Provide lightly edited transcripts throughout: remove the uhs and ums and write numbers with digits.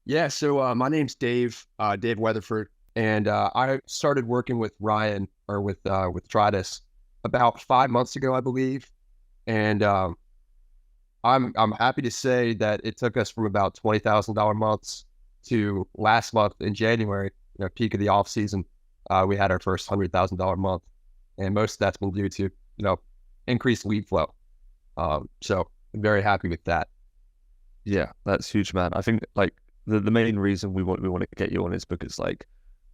Yeah, so my name's Dave, Dave Weatherford, and I started working with Ryan or with Tridas about 5 months ago, I believe. And I'm happy to say that it took us from about $20,000 months to last month in January, peak of the off season. We had our first $100,000 month, and most of that's been due to increased lead flow. So I'm very happy with that. Yeah, that's huge, man. I think like the main reason we want to get you on is because like,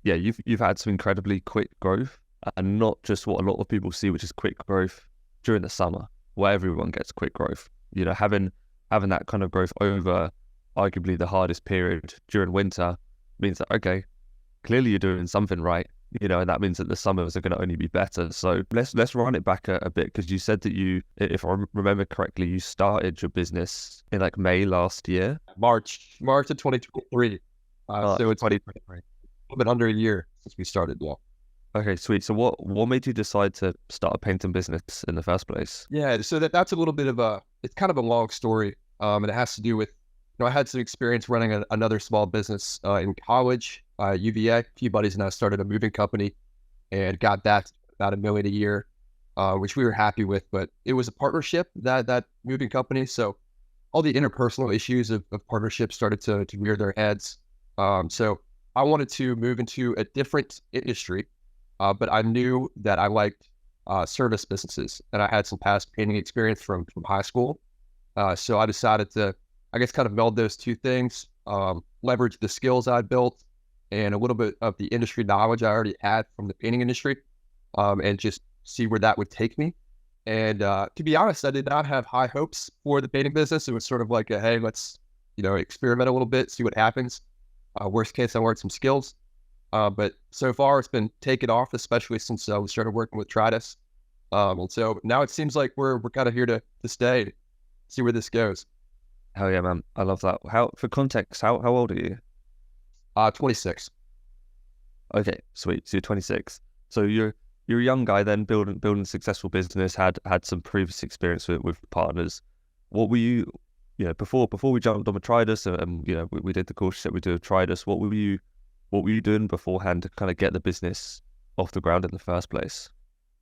yeah, you've had some incredibly quick growth, and not just what a lot of people see, which is quick growth during the summer, where everyone gets quick growth. Having that kind of growth over arguably the hardest period during winter means that, okay, clearly you're doing something right, and that means that the summers are going to only be better. So let's run it back a bit, because you said that if I remember correctly, you started your business in like May last year. March of 2023. So it's a 2023. little bit under a year since we started. Yeah. Okay, sweet. So what made you decide to start a painting business in the first place? Yeah. So that's a little bit of it's kind of a long story. And it has to do with, I had some experience running another small business in college, UVA. A few buddies and I started a moving company and got that about $1 million a year, which we were happy with. But it was a partnership, that moving company. So all the interpersonal issues of partnership started to rear their heads. So I wanted to move into a different industry, but I knew that I liked service businesses, and I had some past painting experience from high school. So I decided to, I guess, kind of meld those two things, leverage the skills I built and a little bit of the industry knowledge I already had from the painting industry, and just see where that would take me. And to be honest, I did not have high hopes for the painting business. It was sort of like, hey, let's, experiment a little bit, see what happens. Worst case, I learned some skills. But so far, it's been taken off, especially since we started working with Tridas. And so now it seems like we're kind of here to stay, see where this goes. Hell yeah, man. I love that. For context, how old are you? 26. Okay, sweet. So you're 26. So you're a young guy then, building a successful business, had some previous experience with partners. What were you, before we jumped on the Tridas, and we did the course that we do with Tridas, what were you doing beforehand to kind of get the business off the ground in the first place?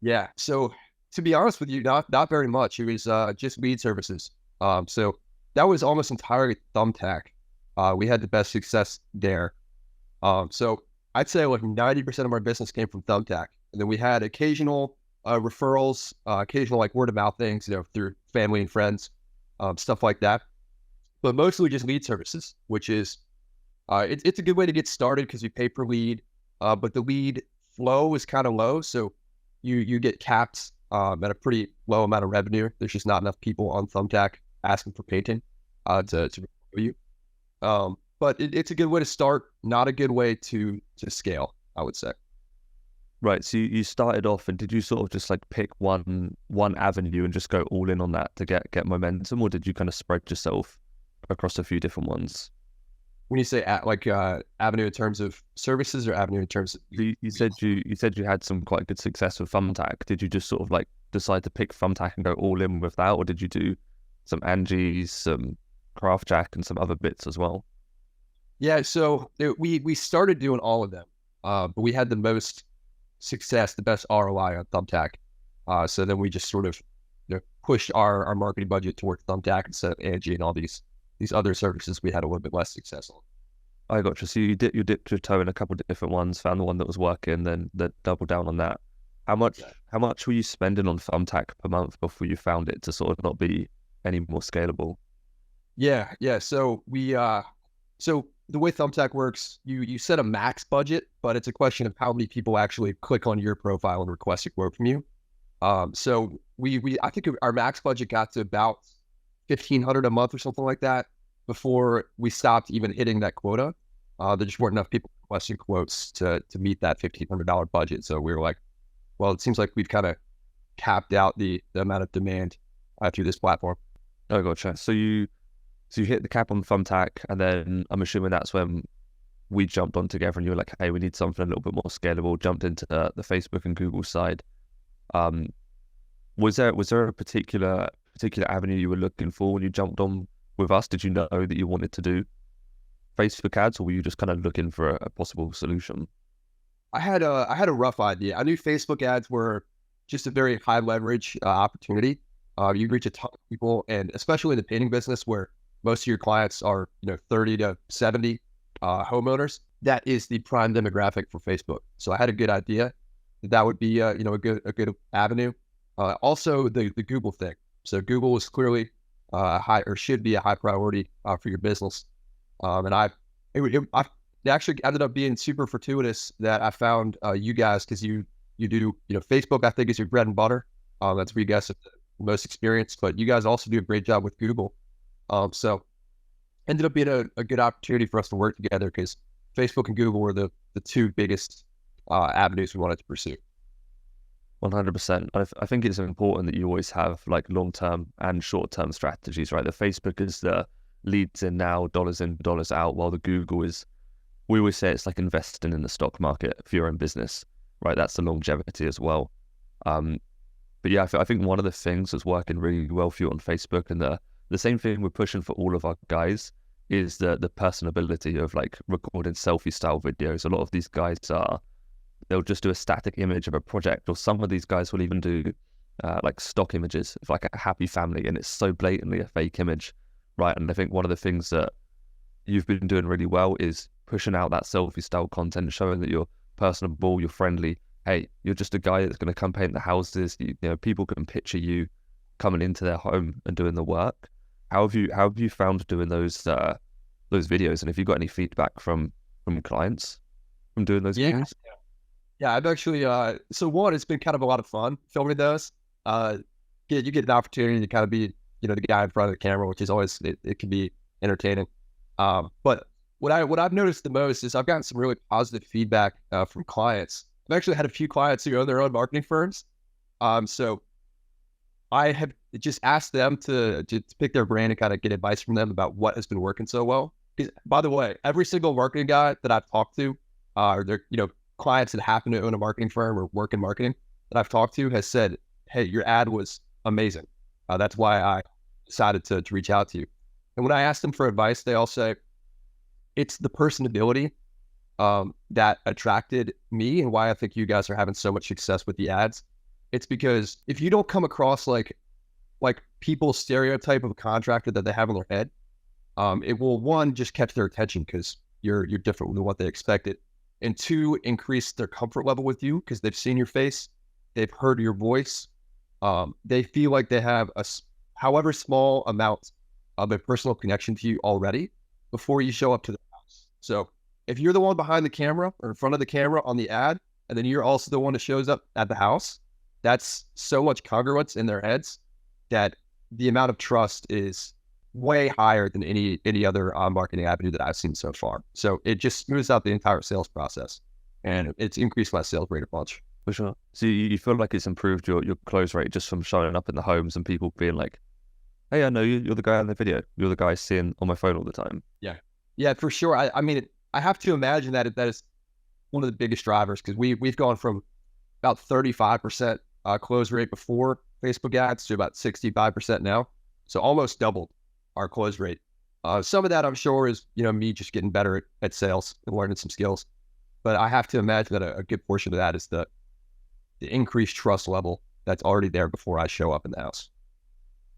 Yeah. So to be honest with you, not very much. It was just lead services. So that was almost entirely Thumbtack. We had the best success there. So I'd say like 90% of our business came from Thumbtack. And then we had occasional referrals, occasional like word of mouth things, through family and friends, stuff like that. But mostly just lead services, which is it's a good way to get started because you pay per lead. But the lead flow is kind of low, so you get capped at a pretty low amount of revenue. There's just not enough people on Thumbtack asking for painting to review you. But it's a good way to start, not a good way to scale, I would say. Right. So you started off, and did you sort of just like pick one avenue and just go all in on that to get momentum, or did you kind of spread yourself across a few different ones? When you say avenue in terms of services or avenue in terms of You said you had some quite good success with Thumbtack. Did you just sort of like decide to pick Thumbtack and go all in with that, or did you do some Angie's, some Craft Jack, and some other bits as well? Yeah, so we started doing all of them, but we had the most success, the best ROI on Thumbtack. So then we just sort of pushed our marketing budget towards Thumbtack instead of Angie and all these other services we had a little bit less success on. I got you. So you dipped your toe in a couple of different ones, found the one that was working, then doubled down on that. How much Yeah. how much were you spending on Thumbtack per month before you found it to sort of not be any more scalable? Yeah. So so the way Thumbtack works, you set a max budget, but it's a question of how many people actually click on your profile and request a quote from you. So we I think our max budget got to about 1,500 a month or something like that before we stopped even hitting that quota. There just weren't enough people requesting quotes to meet that $1,500 budget. So we were like, well, it seems like we've kind of capped out the amount of demand through this platform. Oh, gotcha. So you hit the cap on Thumbtack, and then I'm assuming that's when we jumped on together, and you were like, hey, we need something a little bit more scalable. Jumped into the Facebook and Google side. Um, was there a particular avenue you were looking for when you jumped on with us? Did you know that you wanted to do Facebook ads, or were you just kind of looking for a possible solution? I had a rough idea. I knew Facebook ads were just a very high leverage opportunity. You reach a ton of people, and especially in the painting business where most of your clients are 30 to 70 homeowners. That is the prime demographic for Facebook. So I had a good idea that would be a good avenue. Also the Google thing. So Google is clearly high, or should be a high priority for your business. And it actually ended up being super fortuitous that I found you guys, because you do, Facebook, I think, is your bread and butter. That's where you guys have the most experience, but you guys also do a great job with Google. So ended up being a good opportunity for us to work together, because Facebook and Google were the two biggest avenues we wanted to pursue. 100%. I think it's important that you always have like long-term and short-term strategies, right? The Facebook is the leads in now, dollars in, dollars out, while the Google is, we always say it's like investing in the stock market for your own business, right? That's the longevity as well. But yeah, I think one of the things that's working really well for you on Facebook, and the same thing we're pushing for all of our guys, is the personability of like recording selfie style videos. A lot of these guys they'll just do a static image of a project, or some of these guys will even do like stock images of like a happy family, and it's so blatantly a fake image, right? And I think one of the things that you've been doing really well is pushing out that selfie style content, showing that you're personable, you're friendly. Hey, you're just a guy that's going to come paint the houses. People can picture you coming into their home and doing the work. How have you found doing those videos, and have you got any feedback from clients from doing those videos? Yeah, I've actually, so one, it's been kind of a lot of fun filming those. You get an opportunity to kind of be, the guy in front of the camera, which is always, it can be entertaining. But what I've noticed the most is I've gotten some really positive feedback from clients. I've actually had a few clients who own their own marketing firms. So I have just asked them to pick their brain and kind of get advice from them about what has been working so well. Because, by the way, every single marketing guy that I've talked to, or they're, clients that happen to own a marketing firm or work in marketing that I've talked to, has said, hey, your ad was amazing. That's why I decided to reach out to you. And when I ask them for advice, they all say, it's the personability that attracted me, and why I think you guys are having so much success with the ads. It's because if you don't come across like people's stereotype of a contractor that they have in their head, it will, one, just catch their attention because you're different than what they expected. And two, increase their comfort level with you because they've seen your face, they've heard your voice, they feel like they have however small amount of a personal connection to you already before you show up to the house. So if you're the one behind the camera or in front of the camera on the ad, and then you're also the one that shows up at the house, that's so much congruence in their heads that the amount of trust is way higher than any other marketing avenue that I've seen so far. So it just smooths out the entire sales process, and it's increased my sales rate a bunch. For sure. So you feel like it's improved your close rate just from showing up in the homes and people being like, hey, I know you, you're the guy on the video. You're the guy seeing on my phone all the time. Yeah, for sure. I mean, I have to imagine that that is one of the biggest drivers, because we've gone from about 35% close rate before Facebook ads to about 65% now. So almost doubled our close rate. Some of that, I'm sure, is me just getting better at sales and learning some skills. But I have to imagine that a good portion of that is the increased trust level that's already there before I show up in the house.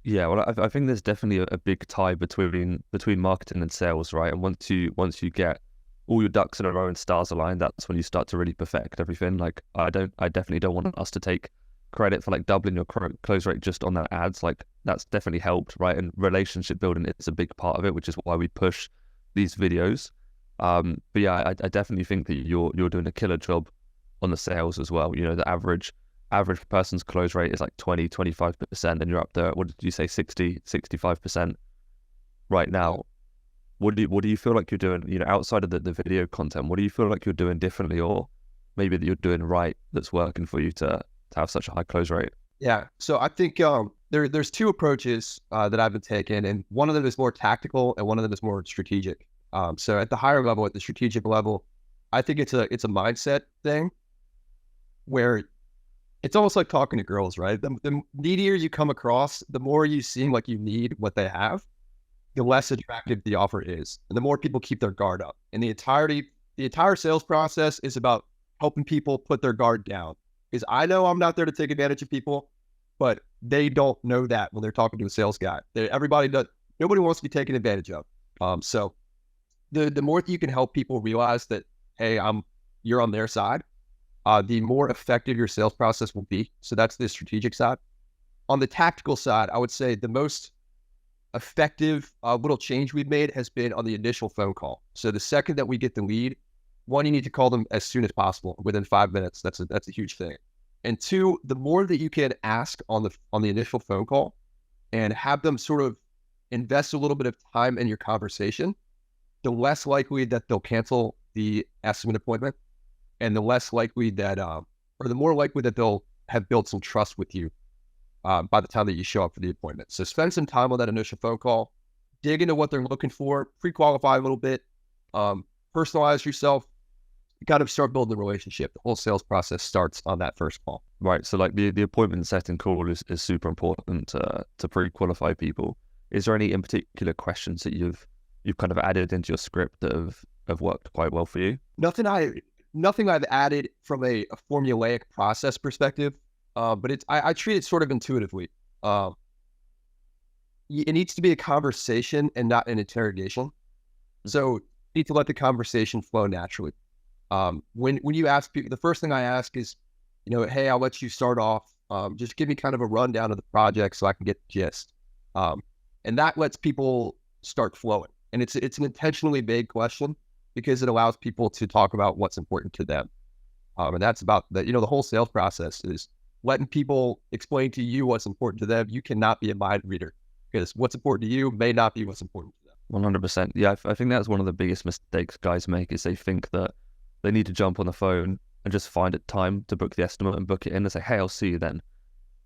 Yeah, well, I think there's definitely a big tie between marketing and sales, right? And once you get all your ducks in a row and stars aligned, that's when you start to really perfect everything. Like I definitely don't want us to take credit for like doubling your close rate just on that ads. Like that's definitely helped, right? And relationship building is a big part of it, which is why we push these videos. But yeah, I definitely think that you're doing a killer job on the sales as well. The average person's close rate is like 20-25%, and you're up there, what did you say, 60-65% right now. What do you feel like you're doing, outside of the video content? What do you feel like you're doing differently, or maybe that you're doing right, that's working for you to have such a high close rate? Yeah. So I think there's two approaches that I've been taking, and one of them is more tactical and one of them is more strategic. So at the higher level, at the strategic level, I think it's a mindset thing where it's almost like talking to girls, right? The needier you come across, the more you seem like you need what they have. the less attractive the offer is, and the more people keep their guard up. And the entire sales process is about helping people put their guard down. Because I know I'm not there to take advantage of people, but they don't know that when they're talking to a sales guy. Everybody does. Nobody wants to be taken advantage of. So the more that you can help people realize that, hey, you're on their side, the more effective your sales process will be. So that's the strategic side. On the tactical side, I would say the most effective little change we've made has been on the initial phone call. So the second that we get the lead, one, you need to call them as soon as possible, within 5 minutes. That's a huge thing. And two, the more that you can ask on the initial phone call and have them sort of invest a little bit of time in your conversation, the less likely that they'll cancel the estimate appointment, and the less likely that, or the more likely that they'll have built some trust with you by the time that you show up for the appointment. So spend some time on that initial phone call, dig into what they're looking for, pre-qualify a little bit, personalize yourself, you got to start building the relationship. The whole sales process starts on that first call. Right. So like the appointment setting call is super important to pre-qualify people. Is there any in particular questions that you've kind of added into your script that have worked quite well for you? Nothing I've added from a formulaic process perspective, but I treat it sort of intuitively. It needs to be a conversation and not an interrogation. So you need to let the conversation flow naturally. When you ask people, the first thing I ask is, hey, I'll let you start off. Just give me kind of a rundown of the project so I can get the gist. And that lets people start flowing. And it's an intentionally vague question because it allows people to talk about what's important to them. And that's about the whole sales process is letting people explain to you what's important to them. You cannot be a mind reader because what's important to you may not be what's important to them. 100%. Yeah, I think that's one of the biggest mistakes guys make is they think that they need to jump on the phone and just find a time to book the estimate and book it in and say, hey, I'll see you then.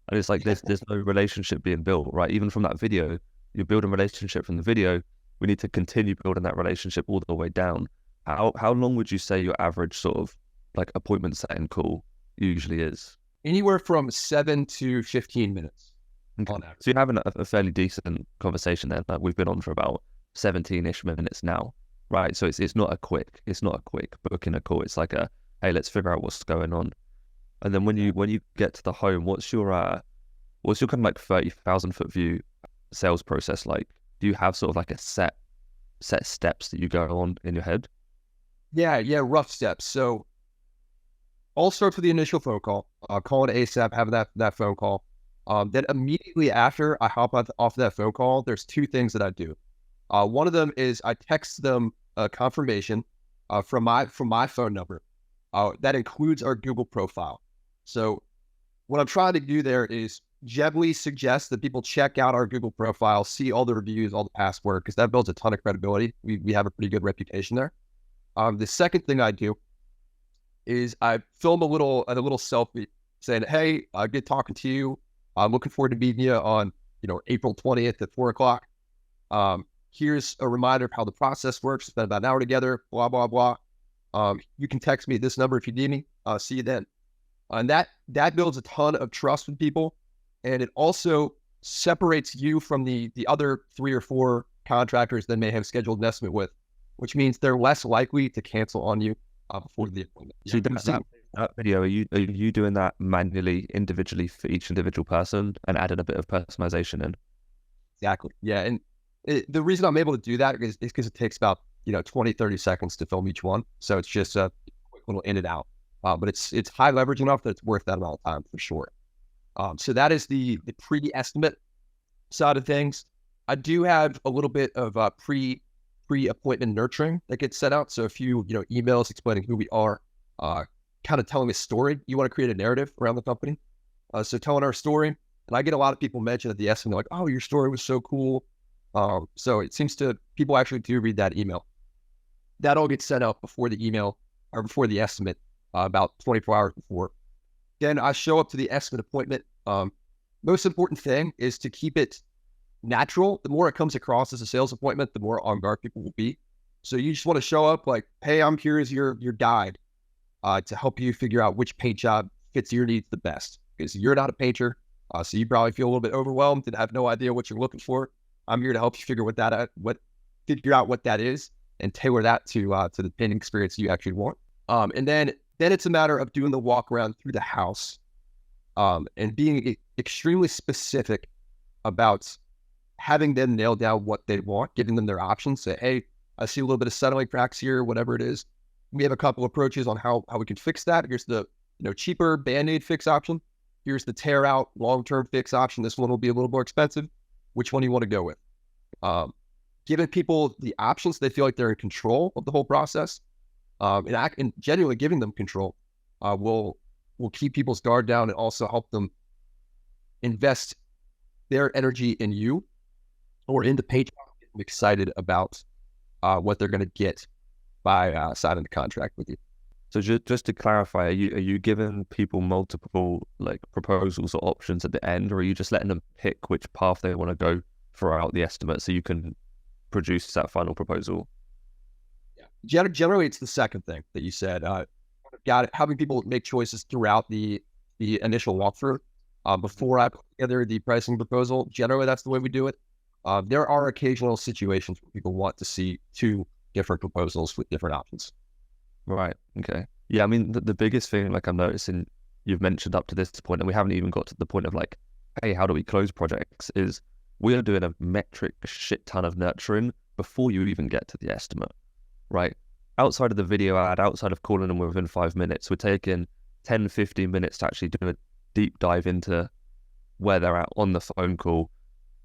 And it's like there's no relationship being built, right? Even from that video, you're building a relationship from the video. We need to continue building that relationship all the way down. How long would you say your average sort of like appointment setting call usually is? Anywhere from 7 to 15 minutes. Okay. So you're having a fairly decent conversation there. Like we've been on for about 17-ish minutes now, right? So it's not a quick booking a call. It's like hey, let's figure out what's going on. And then when you get to the home, what's your kind of like 30,000 foot view sales process like? Do you have sort of like a set steps that you go on in your head? Yeah, rough steps. So I'll start with the initial phone call, call it ASAP, have that phone call. Then immediately after I hop off that phone call, there's two things that I do. One of them is I text them a confirmation from my phone number. That includes our Google profile. So what I'm trying to do there is gently suggest that people check out our Google profile, see all the reviews, all the past work, because that builds a ton of credibility. We have a pretty good reputation there. The second thing I do is I film a little selfie saying, hey, good talking to you. I'm looking forward to meeting you on, April 20th at 4:00. Here's a reminder of how the process works. Spend about an hour together, blah, blah, blah. You can text me at this number if you need me. See you then. And that builds a ton of trust with people. And it also separates you from the other 3 or 4 contractors that may have scheduled an estimate with, which means they're less likely to cancel on you before the appointment. So that video, are you doing that manually, individually for each individual person and adding a bit of personalization in? Exactly. Yeah. And the reason I'm able to do that is because it takes about 20, 30 seconds to film each one. So it's just a quick little in and out. But it's high leverage enough that it's worth that amount of time for sure. So that is the pre-estimate side of things. I do have a little bit of pre-appointment nurturing that gets set out. So a few emails explaining who we are, kind of telling a story. You want to create a narrative around the company. So telling our story, and I get a lot of people mention at the estimate like, oh, your story was so cool. So it seems people actually do read that email. That all gets sent out before the email or before the estimate, about 24 hours before. Then I show up to the estimate appointment. Most important thing is to keep it natural. The more it comes across as a sales appointment, the more on guard people will be. So you just want to show up like, hey, I'm here as your guide to help you figure out which paint job fits your needs the best. Because you're not a painter, so you probably feel a little bit overwhelmed and have no idea what you're looking for. I'm here to help you figure out what that is and tailor that to the painting experience you actually want. And then it's a matter of doing the walk around through the house, and being extremely specific about having them nail down what they want, giving them their options. Say, hey, I see a little bit of settling cracks here, whatever it is. We have a couple approaches on how we can fix that. Here's the cheaper Band-Aid fix option. Here's the tear out long-term fix option. This one will be a little more expensive. Which one do you want to go with? Giving people the options, they feel like they're in control of the whole process, and genuinely giving them control will keep people's guard down and also help them invest their energy in you or in the paint job, get them excited about what they're going to get by signing the contract with you. So just to clarify, are you giving people multiple like proposals or options at the end, or are you just letting them pick which path they want to go throughout the estimate so you can produce that final proposal? Yeah, generally it's the second thing that you said. Having people make choices throughout the initial walkthrough before I put together the pricing proposal. Generally, that's the way we do it. There are occasional situations where people want to see two different proposals with different options. Right. Okay. Yeah. I mean, the biggest thing, like I'm noticing you've mentioned up to this point, and we haven't even got to the point of like, hey, how do we close projects? Is we are doing a metric shit ton of nurturing before you even get to the estimate, right? Outside of the video ad, outside of calling them within 5 minutes, we're taking 10, 15 minutes to actually do a deep dive into where they're at on the phone call.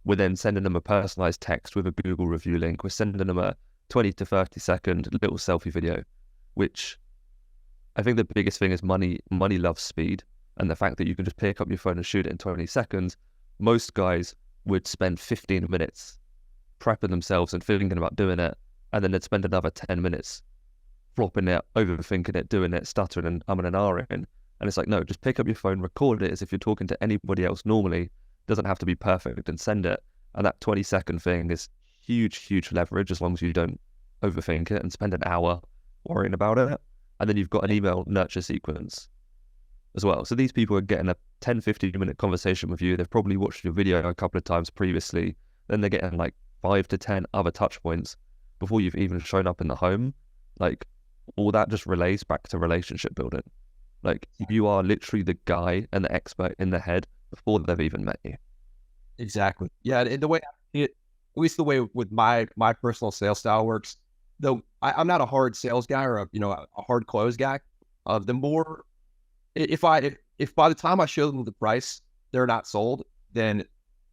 We're then sending them a personalized text with a Google review link. We're sending them a 20 to 30 second little selfie video, which I think the biggest thing is money loves speed. And the fact that you can just pick up your phone and shoot it in 20 seconds, most guys would spend 15 minutes prepping themselves and thinking about doing it. And then they'd spend another 10 minutes flopping it, overthinking it, doing it, stuttering and umming and ahhing. And it's like, no, just pick up your phone, record it as if you're talking to anybody else normally. It doesn't have to be perfect, and send it. And that 20-second thing is huge leverage as long as you don't overthink it and spend an hour worrying about it. And then you've got an email nurture sequence as well. So these people are getting a 10, 15-minute conversation with you. They've probably watched your video a couple of times previously. Then they're getting like 5 to 10 other touch points before you've even shown up in the home. Like, all that just relates back to relationship building. Like, you are literally the guy and the expert in the head before they've even met you. Exactly. Yeah, and the way at least the way with my personal sales style works, though I'm not a hard sales guy or a hard close guy. The more if by the time I show them the price they're not sold, then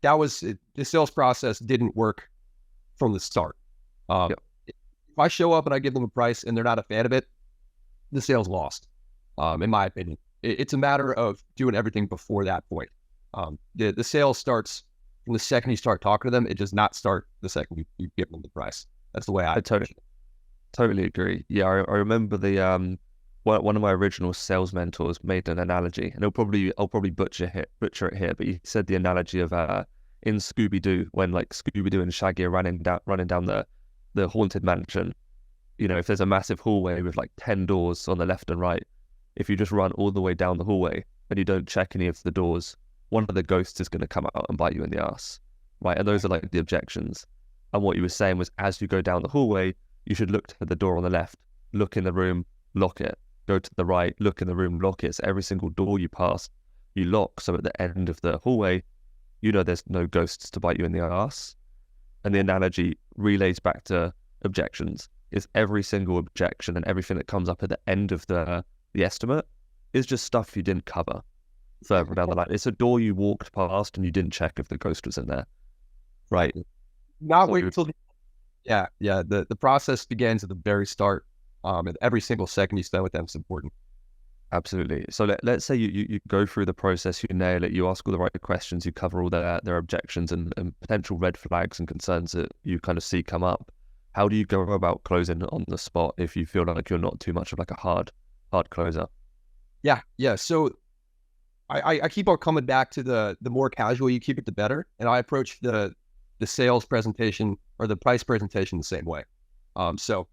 the sales process didn't work from the start. Yep. If I show up and I give them a price and they're not a fan of it, the sale's lost. In my opinion, it's a matter of doing everything before that point. The sale starts from the second you start talking to them. It does not start the second you give them the price. That's the way I totally agree. Yeah, I remember the one of my original sales mentors made an analogy, and I'll probably butcher it here, but he said the analogy of in Scooby-Doo, when like Scooby-Doo and Shaggy are running down the haunted mansion. You know, if there's a massive hallway with like 10 doors on the left and right, if you just run all the way down the hallway and you don't check any of the doors, one of the ghosts is going to come out and bite you in the ass, right? And those are like the objections. And what you were saying was, as you go down the hallway, you should look to the door on the left, look in the room, lock it. Go to the right, look in the room, lock it. So every single door you pass, you lock. So at the end of the hallway, you know there's no ghosts to bite you in the ass. And the analogy relays back to objections. Is every single objection and everything that comes up at the end of the estimate is just stuff you didn't cover further down the line. It's a door you walked past and you didn't check if the ghost was in there, right? Not wait until the process begins at the very start. And every single second you spend with them is important. Absolutely. So let's say you go through the process, you nail it, you ask all the right questions, you cover all their objections and potential red flags and concerns that you kind of see come up. How do you go about closing on the spot if you feel like you're not too much of like a hard closer? Yeah. So I keep on coming back to the more casual you keep it, the better. And I approach the sales presentation or the price presentation the same way. So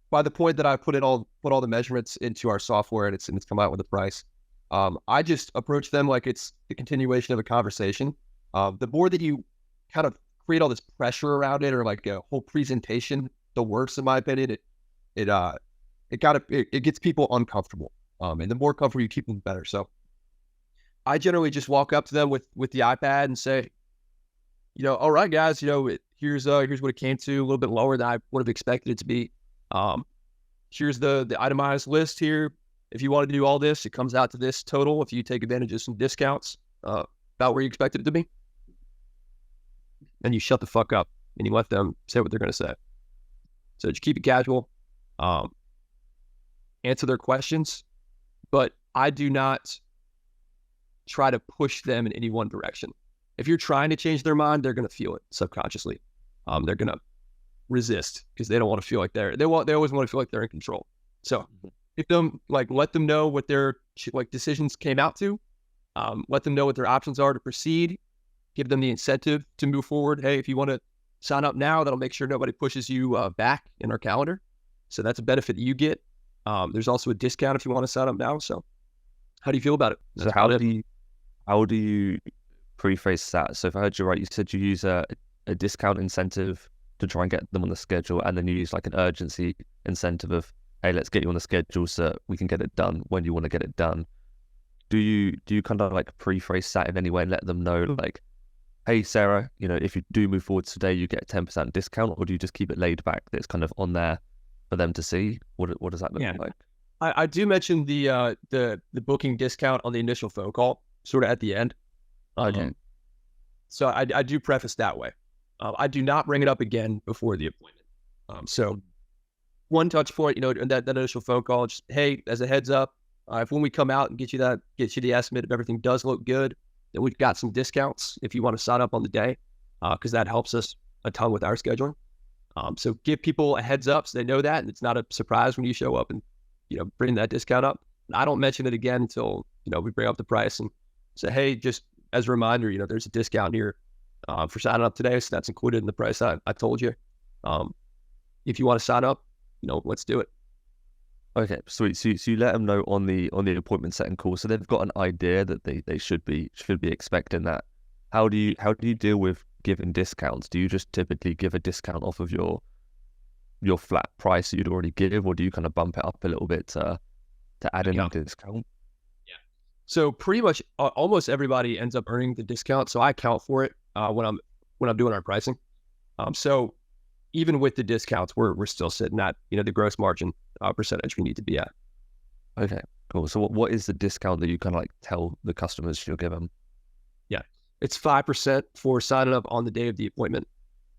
by the point that I put all the measurements into our software and it's come out with a price, I just approach them like it's the continuation of a conversation. The more that you kind of create all this pressure around it or like a whole presentation, the worst in my opinion. It gets people uncomfortable. And the more comfortable you keep them, the better. So I generally just walk up to them with the iPad and say, all right, guys, here's what it came to, a little bit lower than I would have expected it to be. Here's the itemized list here. If you want to do all this, it comes out to this total. If you take advantage of some discounts, about where you expected it to be. And you shut the fuck up and you let them say what they're going to say. So just keep it casual, answer their questions, but I do not try to push them in any one direction. If you're trying to change their mind, they're going to feel it subconsciously. They're going to resist because they don't want to feel like they always want to feel like they're in control. So if them let them know what their decisions came out to, let them know what their options are to proceed, give them the incentive to move forward. Hey, if you want to sign up now, that'll make sure nobody pushes you back in our calendar. So that's a benefit that you get. There's also a discount if you want to sign up now. So how do you feel about it? So how do you preface that? So if I heard you right, you said you use a discount incentive to try and get them on the schedule, and then you use like an urgency incentive of, hey, let's get you on the schedule so we can get it done when you want to get it done. Do you kind of like preface that in any way and let them know like, hey, Sarah, if you do move forward today, you get a 10% discount, or do you just keep it laid back that it's kind of on there for them to see? What does that look like? I do mention the booking discount on the initial phone call, sort of at the end. Okay. So I do preface that way. I do not bring it up again before the appointment. So one touch point, in that initial phone call, just, hey, as a heads up, if when we come out and get you the estimate, if everything does look good, then we've got some discounts if you want to sign up on the day, because that helps us a ton with our scheduling. So give people a heads up so they know that, and it's not a surprise when you show up and bring that discount up. And I don't mention it again until we bring up the price and say, hey, just as a reminder, there's a discount here for signing up today, so that's included in the price I told you. If you want to sign up, let's do it. Okay, sweet. So you let them know on the appointment setting call, so they've got an idea that they should be expecting that. How do you deal with giving discounts? Do you just typically give a discount off of your flat price that you'd already give, or do you kind of bump it up a little bit to add in a discount? Yeah. So pretty much almost everybody ends up earning the discount. So I account for it when I'm doing our pricing. So even with the discounts, we're still sitting at the gross margin percentage we need to be at. Okay, cool. So what is the discount that you kind of like tell the customers you'll give them? Yeah, it's 5% for signing up on the day of the appointment.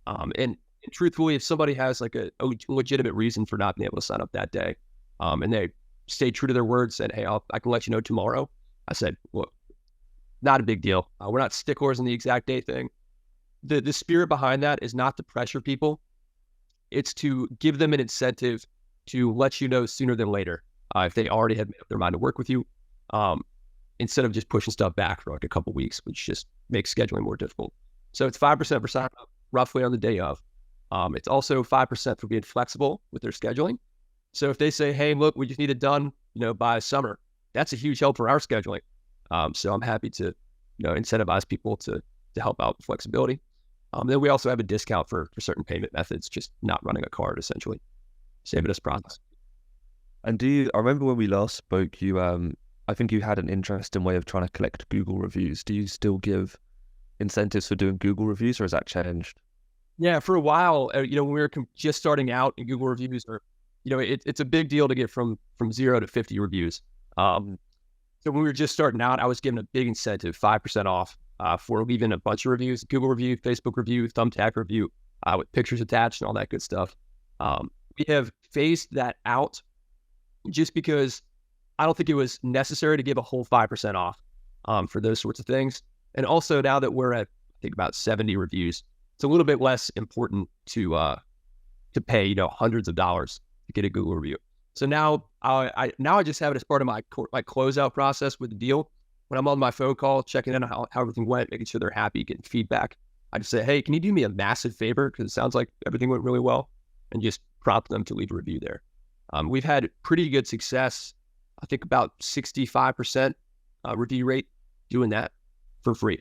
And truthfully, if somebody has like a legitimate reason for not being able to sign up that day, and they stay true to their word, said, hey, I can let you know tomorrow. I said, look, not a big deal. We're not sticklers on the exact day thing. The spirit behind that is not to pressure people. It's to give them an incentive to let you know sooner than later if they already had made up their mind to work with you, instead of just pushing stuff back for like a couple weeks, which just makes scheduling more difficult. So it's 5% for sign up roughly on the day of. It's also 5% for being flexible with their scheduling. So if they say, hey, look, we just need it done, by summer, that's a huge help for our scheduling. So I'm happy to, incentivize people to help out with flexibility. Then we also have a discount for certain payment methods, just not running a card, essentially, saving us process. And I remember when we last spoke, I think you had an interesting way of trying to collect Google reviews. Do you still give incentives for doing Google reviews, or has that changed? Yeah, for a while, when we were just starting out in Google reviews, or it's a big deal to get from 0 to 50 reviews. So when we were just starting out, I was given a big incentive, 5% off for leaving a bunch of reviews: Google review, Facebook review, Thumbtack review, with pictures attached and all that good stuff. We have phased that out just because I don't think it was necessary to give a whole 5% off for those sorts of things. And also now that we're at, I think, about 70 reviews, it's a little bit less important to pay, hundreds of dollars to get a Google review. So now I just have it as part of my closeout process with the deal. When I'm on my phone call, checking in on how everything went, making sure they're happy, getting feedback, I just say, hey, can you do me a massive favor? Because it sounds like everything went really well, and just prompt them to leave a review there. We've had pretty good success. I think about 65% review rate doing that for free.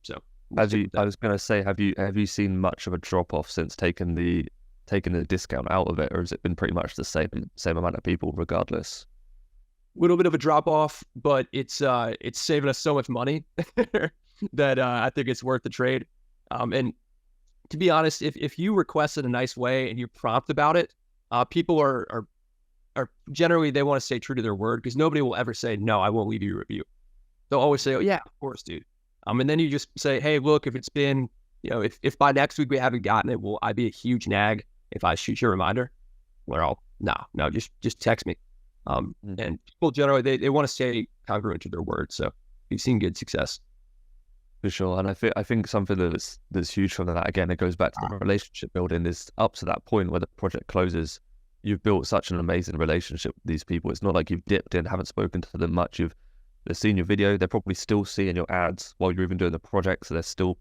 So we'll stick with I that. was going to say, have you seen much of a drop off since taking the discount out of it, or has it been pretty much the same amount of people regardless? Little bit of a drop off, but it's saving us so much money that I think it's worth the trade. And to be honest, if you request it a nice way and you're prompt about it, people are generally, they want to stay true to their word, because nobody will ever say no, I won't leave you a review. They'll always say, oh yeah, of course, dude. And then you just say, hey, look, if it's been, if by next week we haven't gotten it, will I be a huge nag if I shoot you a reminder? Well, no, just text me. And people generally, they want to stay congruent to their word. So we've seen good success. For sure. And I think something that's huge from that, again, it goes back to the relationship building, is up to that point where the project closes, you've built such an amazing relationship with these people. It's not like you've dipped in, haven't spoken to them much. They've seen your video. They're probably still seeing your ads while you're even doing the project. So they're still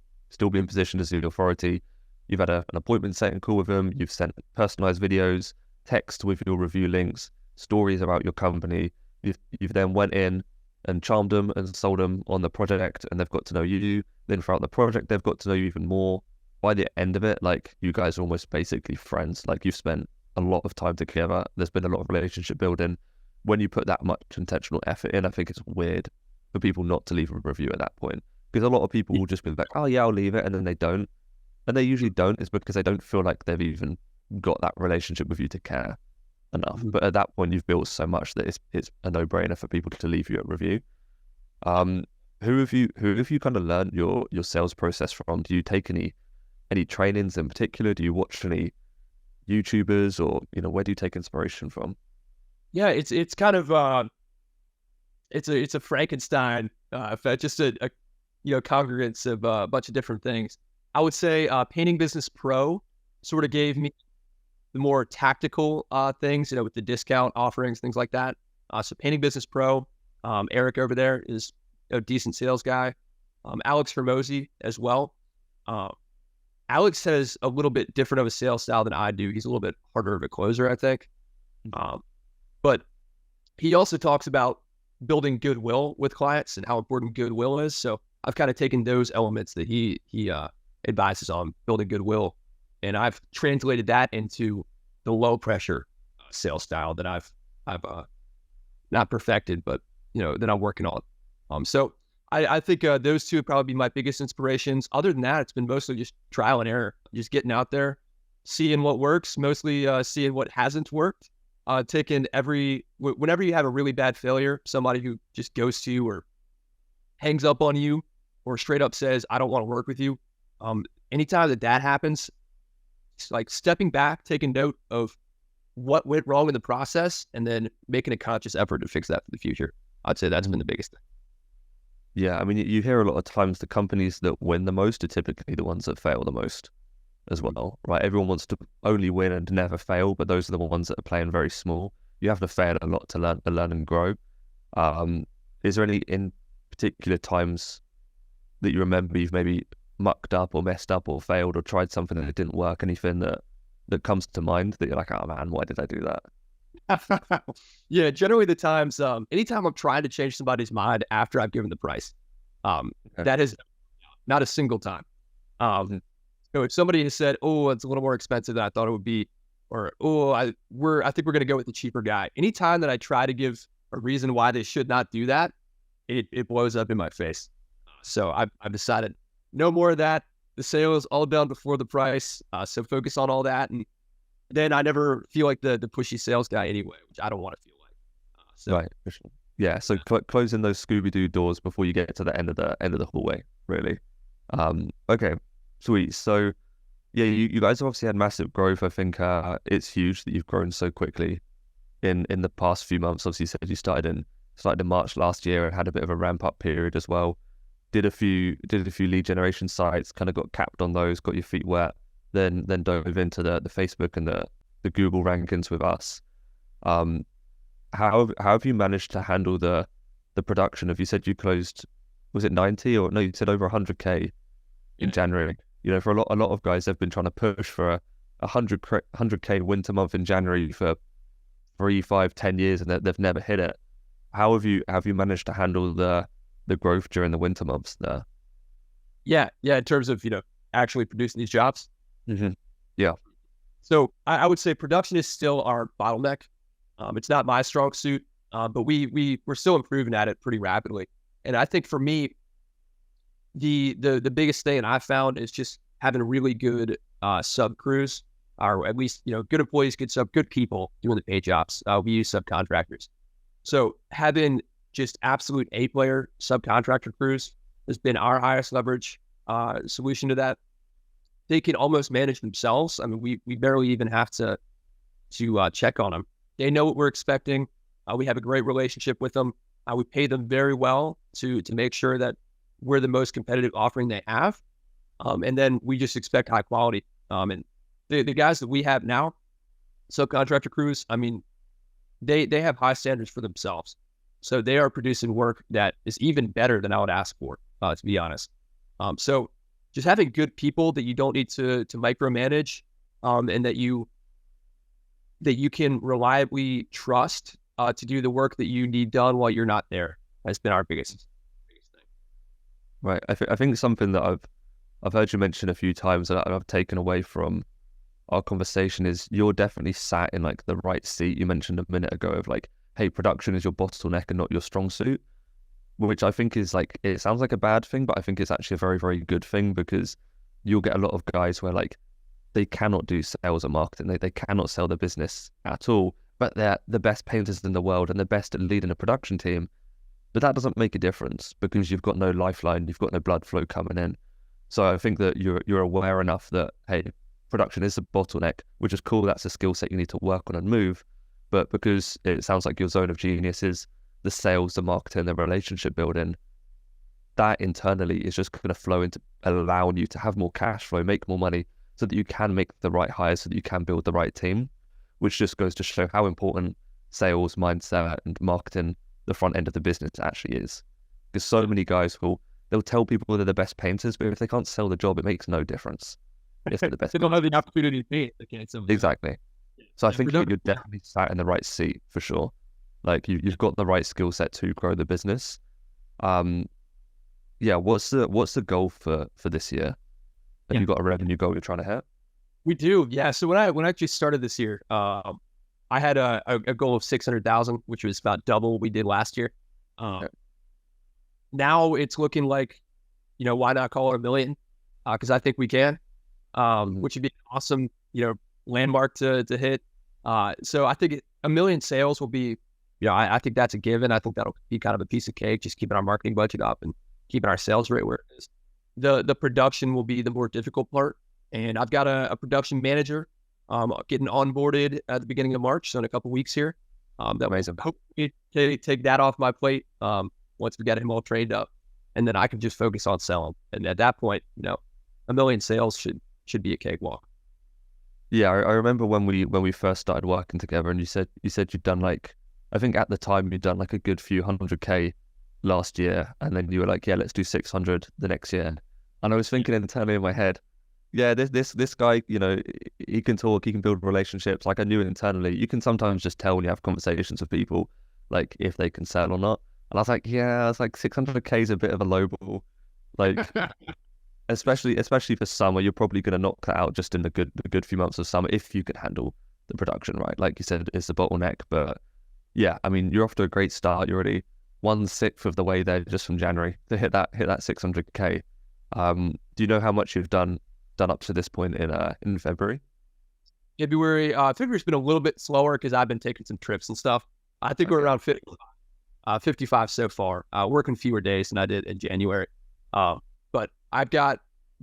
being positioned as your authority. You've had an appointment setting call with them. You've sent personalized videos, text with your review links, stories about your company. You've then went in and charmed them and sold them on the project, and they've got to know you. Then throughout the project, they've got to know you even more. By the end of it, like, you guys are almost basically friends. Like, you've spent a lot of time together. There's been a lot of relationship building. When you put that much intentional effort in, I think it's weird for people not to leave a review at that point, because a lot of people will just be like, oh yeah, I'll leave it, and then they don't. And they usually don't. It's because they don't feel like they've even got that relationship with you to care enough. But at that point, you've built so much that it's a no-brainer for people to leave you a review. Who have you kind of learned your sales process from? Do you take any trainings in particular? Do you watch any YouTubers, or where do you take inspiration from? Yeah, it's kind of it's a Frankenstein effect, just a congruence of a bunch of different things. I would say Painting Business Pro sort of gave me the more tactical things, with the discount offerings, things like that. So Painting Business Pro, Eric over there is a decent sales guy. Alex Hermosi as well. Alex has a little bit different of a sales style than I do. He's a little bit harder of a closer, I think. But he also talks about building goodwill with clients and how important goodwill is. So I've kind of taken those elements that he advises on building goodwill, and I've translated that into the low pressure sales style that I've not perfected, but that I'm working on. So I think those two would probably be my biggest inspirations. Other than that, it's been mostly just trial and error, just getting out there, seeing what works, mostly seeing what hasn't worked. Whenever you have a really bad failure, somebody who just ghosts you or hangs up on you or straight up says, I don't want to work with you. Anytime that happens, it's like stepping back, taking note of what went wrong in the process, and then making a conscious effort to fix that for the future. I'd say that's been the biggest thing. Yeah, I mean, you hear a lot of times the companies that win the most are typically the ones that fail the most as well, right? Everyone wants to only win and never fail, but those are the ones that are playing very small. You have to fail a lot to learn and grow. Is there any in particular times that you remember you've maybe mucked up or messed up or failed or tried something that didn't work? Anything that comes to mind that you're like, oh man, why did I do that? Yeah, generally the times, anytime I'm trying to change somebody's mind after I've given the price, that is not a single time. If somebody has said, oh, it's a little more expensive than I thought it would be, or, oh, I think we're going to go with the cheaper guy. Anytime that I try to give a reason why they should not do that, it blows up in my face. So I've decided no more of that. The sale is all done before the price. So focus on all that. And then I never feel like the pushy sales guy anyway, which I don't want to feel like. Right. For sure. Yeah. So closing those Scooby-Doo doors before you get to the end of the hallway, really. Okay. Sweet. So yeah, you guys have obviously had massive growth. I think it's huge that you've grown so quickly in the past few months. Obviously, you said you started in March last year and had a bit of a ramp up period as well. Did a few lead generation sites, kind of got capped on those, got your feet wet, then dove into the Facebook and the Google rankings with us. How have you managed to handle the production? Have you said you closed, was it 90 or no? You said over 100K in January. For a lot of guys, they've been trying to push for a 100K winter month in January for 3, 5, 10 years, and they've never hit it. How have you managed to handle the growth during the winter months there? Yeah, yeah. In terms of actually producing these jobs. Mm-hmm. Yeah. So I would say production is still our bottleneck. It's not my strong suit, but we're still improving at it pretty rapidly. And I think for me, the biggest thing I found is just having really good sub crews, or at least good employees, good people doing the paid jobs. We use subcontractors, so having just absolute A-player subcontractor crews has been our highest leverage solution to that. They can almost manage themselves. I mean, we barely even have to check on them. They know what we're expecting. We have a great relationship with them. We pay them very well to make sure that we're the most competitive offering they have. And then we just expect high quality. And the guys that we have now, subcontractor crews, I mean, they have high standards for themselves. So they are producing work that is even better than I would ask for, to be honest. So just having good people that you don't need to micromanage, and that you can reliably trust to do the work that you need done while you're not there has been our biggest thing. Right. I think something that I've heard you mention a few times that I've taken away from our conversation is you're definitely sat in like the right seat. You mentioned a minute ago of like, hey, production is your bottleneck and not your strong suit, which I think is like, it sounds like a bad thing, but I think it's actually a very, very good thing, because you'll get a lot of guys where like they cannot do sales and marketing. They cannot sell their business at all, but they're the best painters in the world and the best at leading a production team. But that doesn't make a difference because you've got no lifeline, you've got no blood flow coming in. So I think that you're aware enough that, hey, production is a bottleneck, which is cool. That's a skill set you need to work on and move. But because it sounds like your zone of genius is the sales, the marketing, the relationship building, that internally is just going to flow into allowing you to have more cash flow, make more money, so that you can make the right hires, so that you can build the right team, which just goes to show how important sales, mindset, and marketing, the front end of the business, actually is. Because so many guys they'll tell people they're the best painters, but if they can't sell the job, it makes no difference. If they're the best, they don't have the opportunity to paint. They can't sell. Exactly. So I think you're production. definitely sat in the right seat for sure. Like you've got the right skill set to grow the business. Yeah. What's the goal for this year? Have you got a revenue goal you're trying to hit? We do, yeah. So when I actually started this year, I had a goal of 600,000, which was about double what we did last year. Now it's looking like, why not call it 1 million? Because I think we can, which would be an awesome, landmark to hit. So I think 1 million sales will be, I think that's a given. I think that'll be kind of a piece of cake, just keeping our marketing budget up and keeping our sales rate where it is. The production will be the more difficult part. And I've got a production manager getting onboarded at the beginning of March, so in a couple weeks here. That Amazing. will hopefully take that off my plate once we get him all trained up. And then I can just focus on selling. And at that point, 1 million sales should be a cakewalk. Yeah, I remember when we first started working together, and you said you'd done like, I think at the time you'd done like a good few 100K last year, and then you were like, yeah, let's do 600 the next year. And I was thinking internally in my head, yeah, this guy, he can talk, he can build relationships. Like I knew it internally. You can sometimes just tell when you have conversations with people, like if they can sell or not. And I was like, yeah, it's like 600K is a bit of a low ball. Like, especially for summer, you're probably going to knock that out just in the good few months of summer if you can handle the production, right? Like you said, it's a bottleneck. But yeah, I mean, you're off to a great start. You're already 1/6 of the way there just from January to hit that 600K. Do you know how much you've done up to this point in February? February's been a little bit slower because I've been taking some trips and stuff. I think we're around 55 so far, working fewer days than I did in January. But I've got,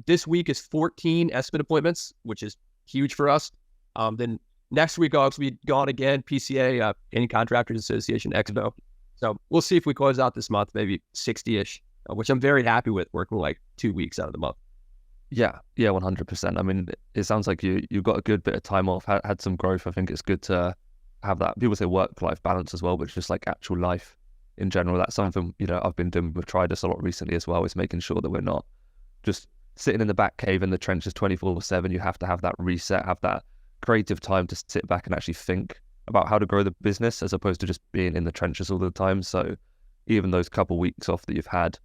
this week is 14 estimate appointments, which is huge for us. Then next week I'll be gone again, PCA, Painting Contractors Association Expo. So we'll see if we close out this month, maybe 60-ish, which I'm very happy with, working like 2 weeks out of the month. Yeah, 100%. I mean, it sounds like you got a good bit of time off, had some growth. I think it's good to have that. People say work-life balance as well, but it's just like actual life in general. That's something, I've been doing with Tridas a lot recently as well, is making sure that we're not just sitting in the back cave in the trenches 24/7. You have to have that reset, have that creative time to sit back and actually think about how to grow the business, as opposed to just being in the trenches all the time. So even those couple weeks off that you've had,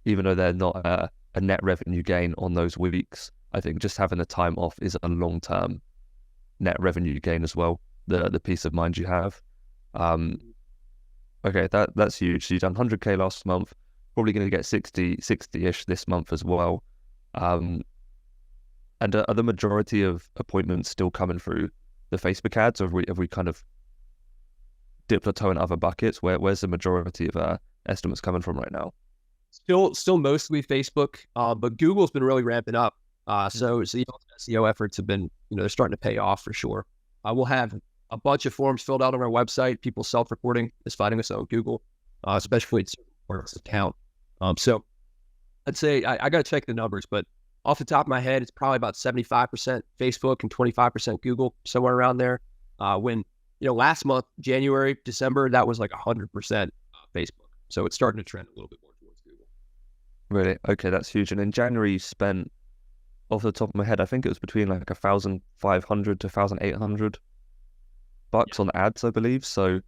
even though they're not a net revenue gain on those weeks. I think just having the time off is a long-term net revenue gain as well. The peace of mind you have. Okay, that's huge. So you've done 100K last month, probably going to get 60-ish this month as well. And are the majority of appointments still coming through the Facebook ads, or have we kind of dipped a toe in other buckets? Where's the majority of estimates coming from right now? Still mostly Facebook, but Google's been really ramping up. So the SEO efforts have been, they're starting to pay off for sure. We'll have a bunch of forms filled out on our website. People self-reporting is finding us on Google, especially for its account. So I'd say I got to check the numbers, but off the top of my head, it's probably about 75% Facebook and 25% Google, somewhere around there. When, last month, January, December, that was like 100% Facebook. So it's starting to trend a little bit more towards Google. Really? Okay, that's huge. And in January, you spent, off the top of my head, I think it was between like 1,500 to 1,800 bucks on ads, I believe. So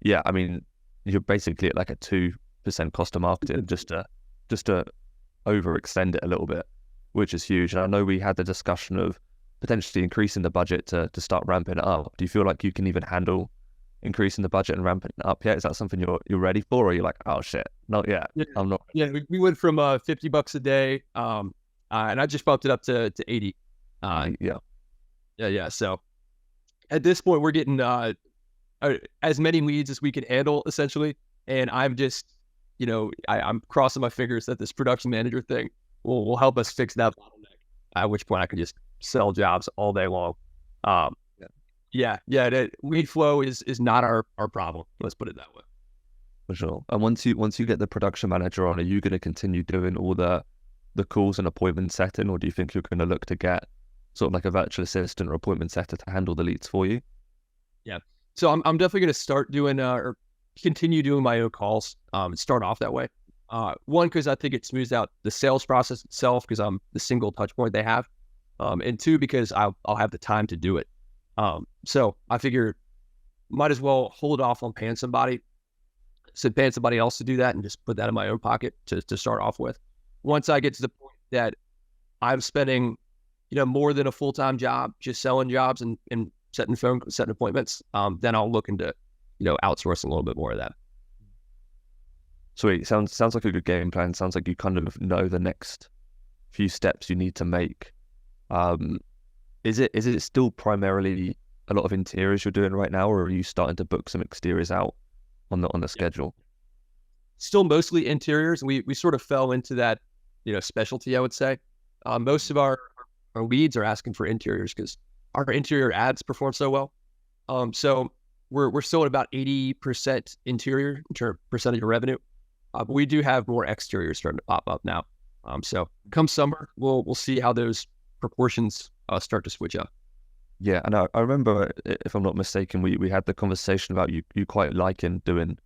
yeah, I mean, you're basically at like a 2% cost of marketing just to overextend it a little bit, which is huge. And I know we had the discussion of potentially increasing the budget to start ramping it up. Do you feel like you can even handle increasing the budget and ramping it up yet? Is that something you're ready for, or you're like, oh shit, not yet? Yeah. I'm not. Yeah, we went from $50 a day, and I just bumped it up to 80. Yeah. So at this point, we're getting as many leads as we can handle, essentially. And I'm just, I'm crossing my fingers that this production manager thing will help us fix that bottleneck. At which point, I can just sell jobs all day long. That lead flow is not our problem. Let's put it that way. For sure. And once you get the production manager on, are you going to continue doing all the calls and appointment setting, or do you think you're going to look to get sort of like a virtual assistant or appointment setter to handle the leads for you? Yeah. So I'm definitely going to start doing or continue doing my own calls. And start off that way. One, because I think it smooths out the sales process itself, because I'm the single touch point they have. And two, because I'll have the time to do it. So I figure might as well hold off on paying somebody else to do that, and just put that in my own pocket to start off with. Once I get to the point that I'm spending, more than a full-time job just selling jobs and setting appointments, then I'll look into, outsourcing a little bit more of that. Sweet. Sounds like a good game plan. Sounds like you kind of know the next few steps you need to make. Is it still primarily a lot of interiors you're doing right now, or are you starting to book some exteriors out on the schedule? Still mostly interiors. We sort of fell into that, specialty, I would say. Most of our leads are asking for interiors because our interior ads perform so well. So we're still at about 80% interior in terms of percentage of revenue. But we do have more exteriors starting to pop up now. So come summer, we'll see how those proportions start to switch up. Yeah, and I remember, if I'm not mistaken, we had the conversation about you quite liking doing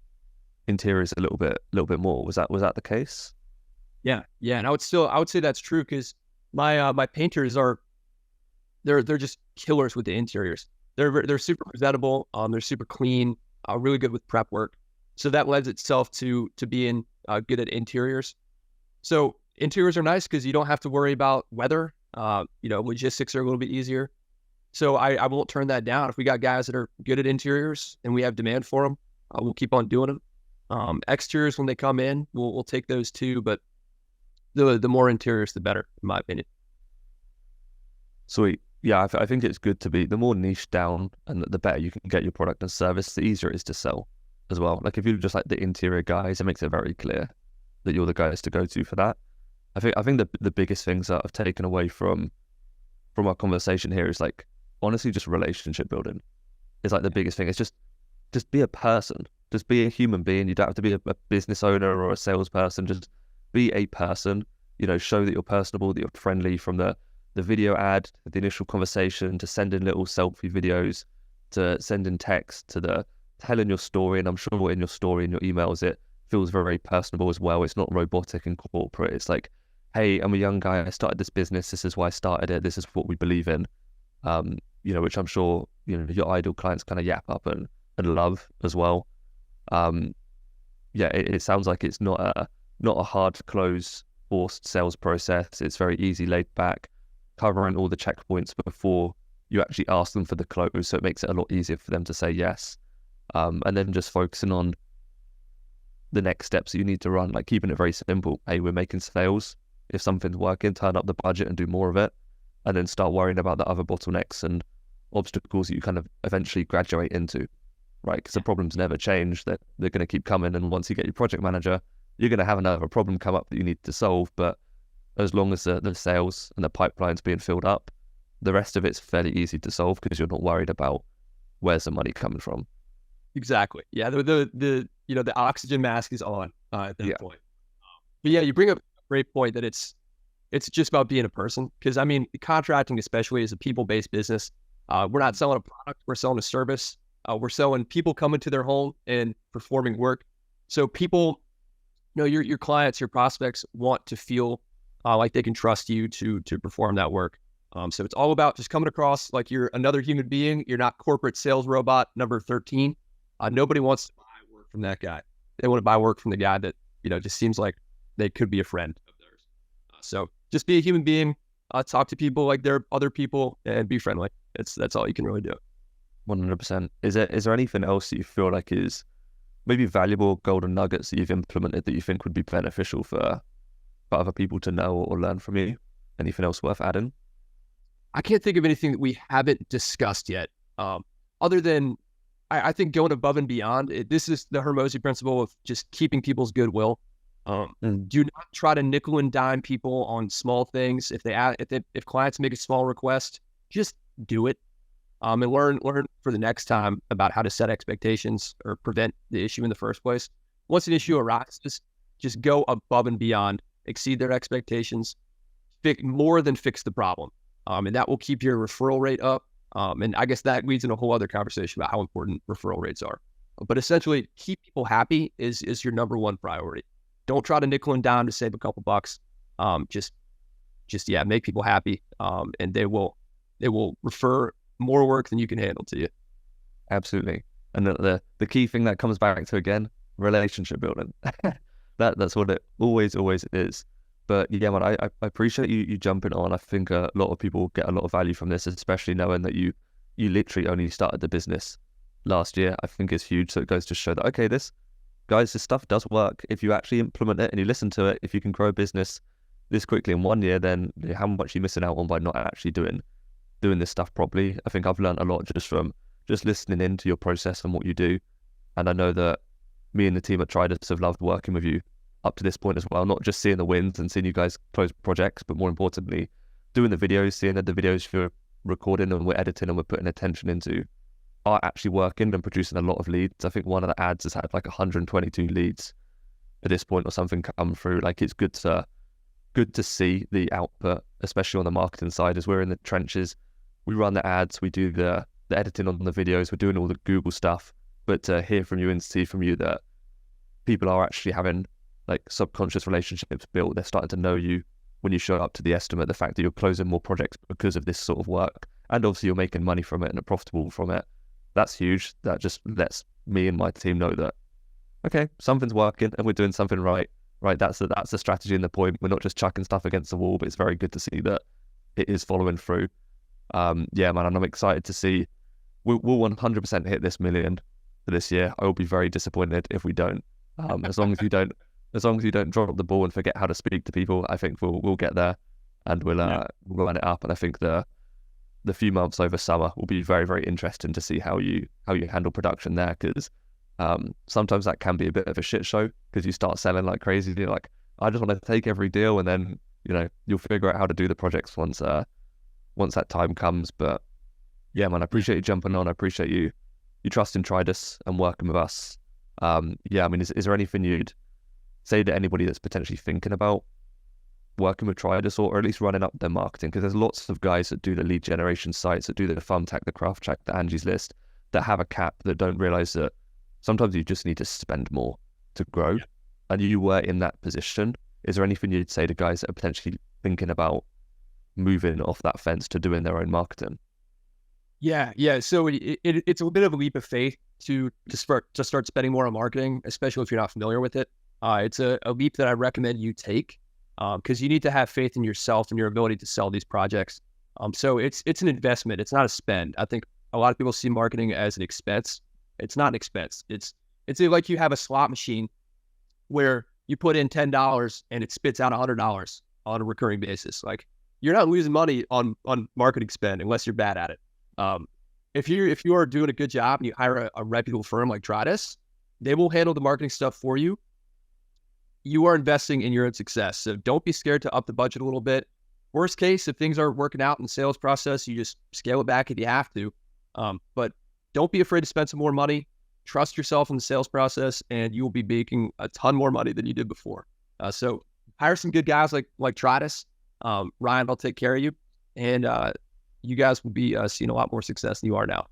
interiors a little bit more. Was that the case? Yeah, and I would say that's true, because my painters they're just killers with the interiors. They're super presentable. They're super clean. Really good with prep work. So that lends itself to being good at interiors. So interiors are nice because you don't have to worry about weather. Logistics are a little bit easier. So I won't turn that down. If we got guys that are good at interiors and we have demand for them, we'll keep on doing them. Exteriors, when they come in, we'll take those too. But the more interiors, the better, in my opinion. Sweet. Yeah, I think it's good to be, the more niche down and the better you can get your product and service, the easier it is to sell as well. Like if you're just like the interior guys, it makes it very clear that you're the guys to go to for that. I think the biggest things that I've taken away from our conversation here is like, honestly, just relationship building is like the biggest thing. It's just be a person, just be a human being. You don't have to be a business owner or a salesperson. Just be a person. Show that you're personable, that you're friendly, from the video ad, the initial conversation, to sending little selfie videos, to sending text, to the telling your story. And I'm sure in your story, in your emails, it feels very personable as well. It's not robotic and corporate. It's like, hey, I'm a young guy. I started this business. This is why I started it. This is what we believe in. Which I'm sure, your ideal clients kind of yap up and love as well. It sounds like it's not a hard close forced sales process. It's very easy, laid back, covering all the checkpoints before you actually ask them for the close. So it makes it a lot easier for them to say yes. And then just focusing on the next steps that you need to run, like keeping it very simple. Hey, we're making sales. If something's working, turn up the budget and do more of it. And then start worrying about the other bottlenecks and obstacles that you kind of eventually graduate into, right? Because the problems never change, that they're going to keep coming. And once you get your project manager, you're going to have another problem come up that you need to solve. But as long as the sales and the pipeline's being filled up, the rest of it's fairly easy to solve because you're not worried about where's the money coming from. Exactly. Yeah. The oxygen mask is on at that point. But yeah, you bring up a great point that it's just about being a person. Because I mean, contracting especially is a people-based business. We're not selling a product, we're selling a service. We're selling people coming to their home and performing work. So people, your clients, your prospects want to feel like they can trust you to perform that work. So it's all about just coming across like you're another human being. You're not corporate sales robot number 13. Nobody wants to buy work from that guy. They want to buy work from the guy that, just seems like they could be a friend of theirs. So just be a human being, talk to people like they're other people, and be friendly. That's all you can really do. 100%. Is there anything else that you feel like is maybe valuable golden nuggets that you've implemented that you think would be beneficial for other people to know or learn from you? Anything else worth adding? I can't think of anything that we haven't discussed yet, other than I think going above and beyond. This is the Hormozi principle of just keeping people's goodwill. Do not try to nickel and dime people on small things. If clients make a small request, just do it, and learn for the next time about how to set expectations or prevent the issue in the first place. Once an issue arises, just go above and beyond, exceed their expectations, more than fix the problem. And that will keep your referral rate up. And I guess that leads in a whole other conversation about how important referral rates are. But essentially, keep people happy is your number one priority. Don't try to nickel and dime to save a couple bucks. Just make people happy. And they will refer more work than you can handle to you. Absolutely. And the key thing that comes back to, again, relationship building. That's what it always is. But yeah, man, I appreciate you jumping on. I think a lot of people get a lot of value from this, especially knowing that you literally only started the business last year. I think it's huge. So it goes to show that, okay, this stuff does work. If you actually implement it and you listen to it, if you can grow a business this quickly in 1 year, then how much are you missing out on by not actually doing this stuff properly? I think I've learned a lot just from listening into your process and what you do. And I know that me and the team at Tridas have loved working with you up to this point as well, not just seeing the wins and seeing you guys close projects, but more importantly, doing the videos, seeing that the videos you're recording and we're editing and we're putting attention into are actually working and producing a lot of leads. I think one of the ads has had like 122 leads at this point or something come through. Like, it's good to see the output, especially on the marketing side, as we're in the trenches. We run the ads, we do the editing on the videos, we're doing all the Google stuff, but to hear from you and see from you that people are actually having like subconscious relationships built, they're starting to know you when you show up to the estimate, the fact that you're closing more projects because of this sort of work, and obviously you're making money from it and are profitable from it. That's huge. That just lets me and my team know that, okay, something's working and we're doing something right. Right, that's the strategy and the point. We're not just chucking stuff against the wall, but it's very good to see that it is following through. Yeah, man, and I'm excited to see. We'll 100% hit this million for this year. I will be very disappointed if we don't. As long as you don't drop the ball and forget how to speak to people, I think we'll get there, and we'll run it up. And I think the few months over summer will be very, very interesting to see how you handle production there, because sometimes that can be a bit of a shit show because you start selling like crazy. You're like, I just want to take every deal, and then you'll figure out how to do the projects once that time comes. But yeah, man, I appreciate you jumping on. I appreciate you trusting Tridas and working with us. Yeah, I mean, is there anything you'd say to anybody that's potentially thinking about working with Tridas, or at least running up their marketing? Because there's lots of guys that do the lead generation sites, that do the Thumbtack, the Craft Check, the Angie's List, that have a cap, that don't realize that sometimes you just need to spend more to grow. Yeah. And you were in that position. Is there anything you'd say to guys that are potentially thinking about moving off that fence to doing their own marketing? Yeah. So it's a bit of a leap of faith to start spending more on marketing, especially if you're not familiar with it. It's a leap that I recommend you take. because you need to have faith in yourself and your ability to sell these projects. So it's an investment. It's not a spend. I think a lot of people see marketing as an expense. It's not an expense. It's like you have a slot machine where you put in $10 and it spits out $100 on a recurring basis. Like, you're not losing money on marketing spend unless you're bad at it. If you are doing a good job and you hire a reputable firm like Tridas, they will handle the marketing stuff for you. You are investing in your own success. So don't be scared to up the budget a little bit. Worst case, if things aren't working out in the sales process, you just scale it back if you have to. But don't be afraid to spend some more money. Trust yourself in the sales process, and you will be making a ton more money than you did before. So hire some good guys like Tridas. Ryan, I'll take care of you, and you guys will be seeing a lot more success than you are now.